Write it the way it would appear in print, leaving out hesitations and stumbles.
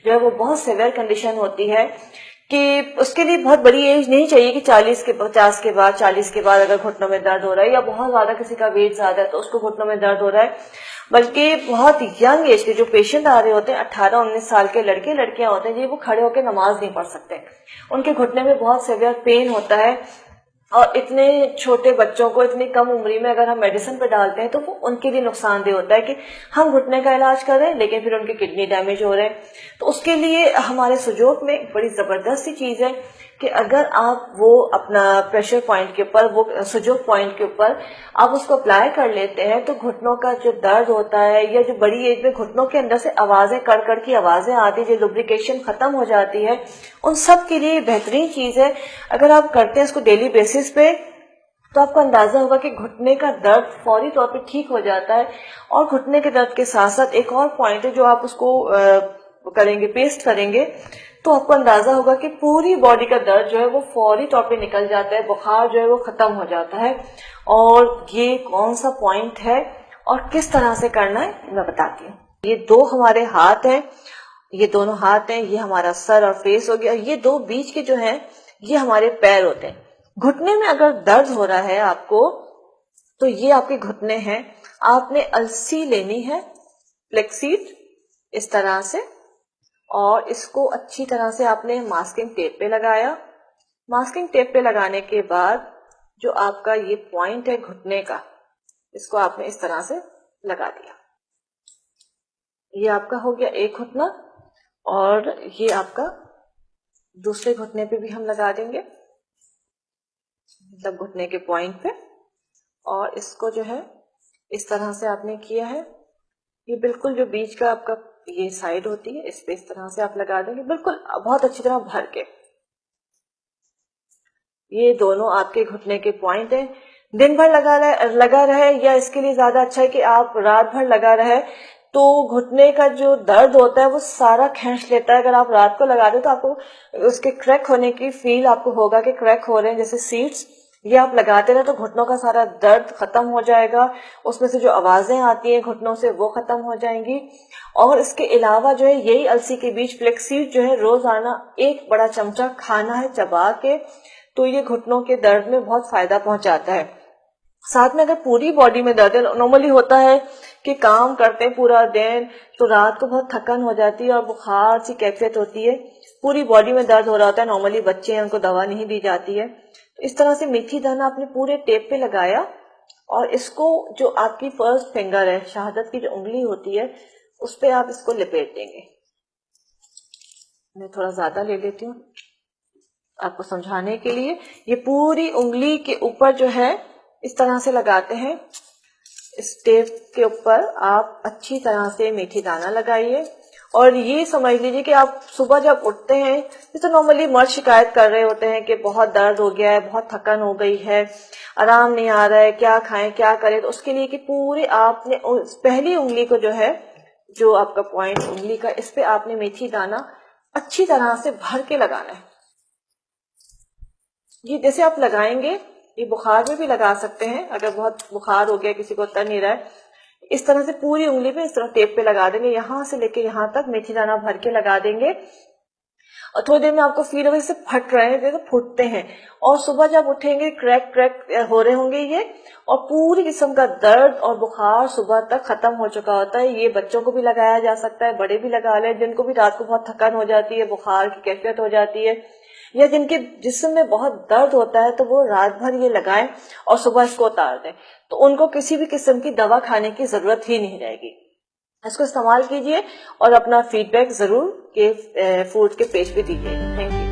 जो है वो बहुत सिवियर कंडीशन होती है कि उसके लिए बहुत बड़ी एज नहीं चाहिए कि 40 के 50 के बाद 40 के बाद अगर घुटनों में दर्द हो रहा है या बहुत ज्यादा किसी का वेट ज्यादा है तो उसको घुटनों में दर्द हो रहा है, बल्कि बहुत यंग एज के जो पेशेंट आ रहे होते हैं 18-19 साल के लड़के लड़कियां होते हैं जी, वो खड़े होकर नमाज नहीं पढ़ सकते, उनके घुटने में बहुत सीवियर पेन होता है। और इतने छोटे बच्चों को इतनी कम उम्र में अगर हम मेडिसिन पे डालते हैं तो वो उनके लिए नुकसानदेह होता है कि हम घुटने का इलाज कर रहे हैं लेकिन फिर उनके किडनी डैमेज हो रहे हैं। तो उसके लिए हमारे सुजोक में एक बड़ी जबरदस्त सी चीज है कि अगर आप वो अपना प्रेशर पॉइंट के ऊपर, वो सुजोक पॉइंट के ऊपर आप उसको अप्लाई कर लेते हैं तो घुटनों का जो दर्द होता है या जो बड़ी एज में घुटनों के अंदर से आवाजें कड़ की आवाजें आती है, जो लुब्रिकेशन खत्म हो जाती है, उन सब के लिए बेहतरीन चीज है। अगर आप करते हैं इसको डेली बेसिस पे तो आपको अंदाजा होगा कि घुटने का दर्द फौरी तौर पे ठीक हो जाता है। और घुटने के दर्द के साथ साथ एक और पॉइंट है जो आप उसको करेंगे, पेस्ट करेंगे तो आपको अंदाजा होगा कि पूरी बॉडी का दर्द जो है वो फौरी तौर पे निकल जाता है, बुखार जो है वो खत्म हो जाता है। और ये कौन सा पॉइंट है और किस तरह से करना है मैं बताती हूँ। ये दो हमारे हाथ हैं, ये दोनों हाथ हैं, ये हमारा सर और फेस हो गया, ये दो बीच के जो हैं ये हमारे पैर होते हैं। घुटने में अगर दर्द हो रहा है आपको तो ये आपके घुटने हैं, आपने अलसी लेनी है, फ्लेक्सीड, इस तरह से, और इसको अच्छी तरह से आपने मास्किंग टेप पे लगाया। मास्किंग टेप पे लगाने के बाद जो आपका ये पॉइंट है घुटने का, इसको आपने इस तरह से लगा दिया। ये आपका हो गया एक घुटना और ये आपका दूसरे घुटने पे भी हम लगा देंगे, मतलब घुटने के पॉइंट पे। और इसको जो है इस तरह से आपने किया है, ये बिल्कुल जो बीच का आपका ये साइड होती है इस पे इस तरह से आप लगा देंगे, बिल्कुल बहुत अच्छी तरह भर के। ये दोनों आपके घुटने के पॉइंट हैं। दिन भर लगा रहे या इसके लिए ज्यादा अच्छा है कि आप रात भर लगा रहे, तो घुटने का जो दर्द होता है वो सारा खींच लेता है। अगर आप रात को लगा दे तो आपको उसके क्रैक होने की फील आपको होगा कि क्रैक हो रहे हैं जैसे सीड्स, ये आप लगाते रहे तो घुटनों का सारा दर्द खत्म हो जाएगा, उसमें से जो आवाजें आती हैं घुटनों से वो खत्म हो जाएंगी। और इसके अलावा जो है यही अलसी के बीज फ्लेक्सीड जो है रोजाना एक बड़ा चमचा खाना है चबा के, तो ये घुटनों के दर्द में बहुत फायदा पहुंचाता है। साथ में अगर पूरी बॉडी में दर्द है, नॉर्मली होता है कि काम करते हैं पूरा दिन तो रात को बहुत थकन हो जाती है और बुखार सी कैफियत होती है, पूरी बॉडी में दर्द हो रहा होता है, नॉर्मली बच्चे हैं उनको दवा नहीं दी जाती है। तो इस तरह से मेथी दाना आपने पूरे टेप पे लगाया और इसको जो आपकी फर्स्ट फिंगर है, शहादत की जो उंगली होती है, उस पे आप इसको लिपेट देंगे। मैं थोड़ा ज्यादा ले लेती हूँ आपको समझाने के लिए। ये पूरी उंगली के ऊपर जो है इस तरह से लगाते हैं, इस टेप के ऊपर आप अच्छी तरह से मेथी दाना लगाइए। और ये समझ लीजिए कि आप सुबह जब उठते हैं, जैसे नॉर्मली मर्द शिकायत कर रहे होते हैं कि बहुत दर्द हो गया है, बहुत थकन हो गई है, आराम नहीं आ रहा है, क्या खाएं क्या करें, तो उसके लिए कि पूरे आपने पहली उंगली को जो है, जो आपका पॉइंट उंगली का, इस पे आपने मेथी दाना अच्छी तरह से भर के लगाना है। ये जैसे आप लगाएंगे, ये बुखार में भी लगा सकते हैं, अगर बहुत बुखार हो गया किसी को उतर नहीं रहा है, इस तरह से पूरी उंगली पे इस तरह टेप पे लगा देंगे, यहां से लेके यहां तक मेथी दाना भर के लगा देंगे। और थोड़ी देर में आपको फील होगा जैसे फट रहे हैं, जैसे फूटते हैं। और सुबह जब उठेंगे क्रैक हो रहे होंगे ये, और पूरी किस्म का दर्द और बुखार सुबह तक खत्म हो चुका होता है। ये बच्चों को भी लगाया जा सकता है, बड़े भी लगा ले, जिनको भी रात को बहुत थकान हो जाती है, बुखार की कैफियत हो जाती है, या जिनके जिस्म में बहुत दर्द होता है, तो वो रात भर ये लगाएं और सुबह इसको उतार दें, तो उनको किसी भी किस्म की दवा खाने की जरूरत ही नहीं रहेगी। इसको इस्तेमाल कीजिए और अपना फीडबैक जरूर के फूड के पेज पे दीजिएगा। Thank you.